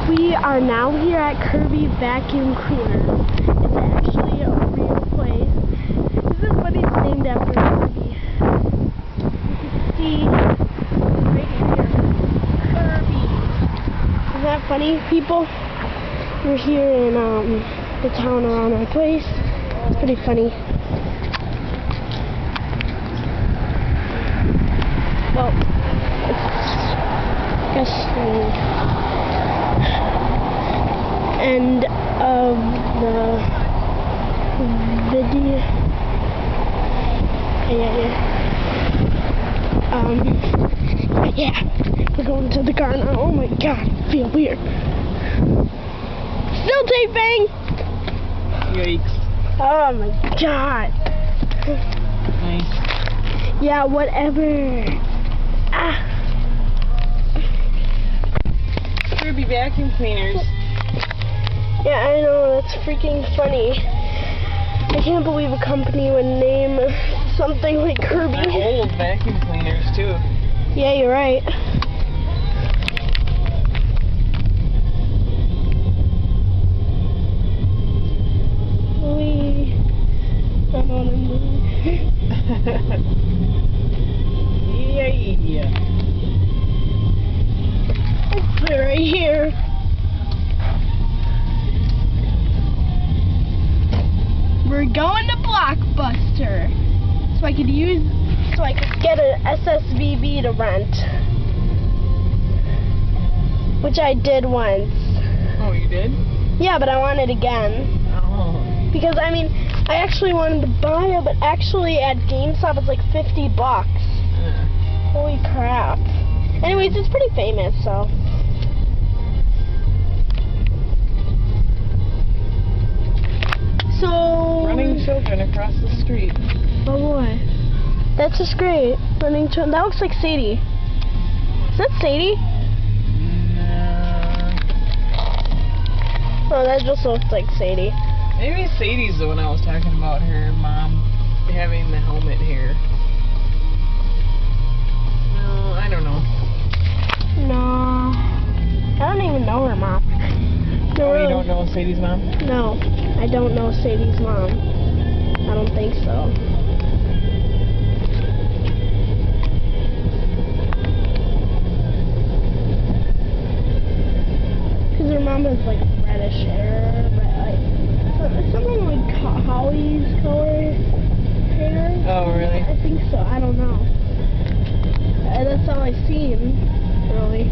We are now here at Kirby Vacuum Cleaner. It's actually a real place. This is funny, it's named after Kirby. You can see right here, Kirby. Isn't that funny, people? We're here in the town around our place. It's pretty funny. Well, it's just end of the video. Yeah, we're going to the car now. Oh my god, I feel weird. Still taping! Yikes. Oh my god. Nice. Yeah, whatever. Kirby vacuum cleaners. Yeah, I know, that's freaking funny. I can't believe a company would name something like Kirby. They're old vacuum cleaners too. Yeah, you're right. I'm on a move. Yeah. It's right here. We're going to Blockbuster, so I could get an SSVB to rent, which I did once. Oh, you did? Yeah, but I want it again. Oh. Because I mean, I actually wanted to buy it, but actually at GameStop it's like $50. Holy crap. Anyways, it's pretty famous, so. So. Running children across the street. Oh boy. That's just great. Running children. That looks like Sadie. Is that Sadie? Oh, that just looks like Sadie. Maybe Sadie's the one I was talking about, her mom having the helmet here. No, I don't know. No. I don't even know her mom. No, Oh, you don't know Sadie's mom? No, I don't know Sadie's mom. I don't think so. Because her mom has like reddish hair, something like Holly's color hair. Oh, really? I think so. I don't know. That's all I've seen, really.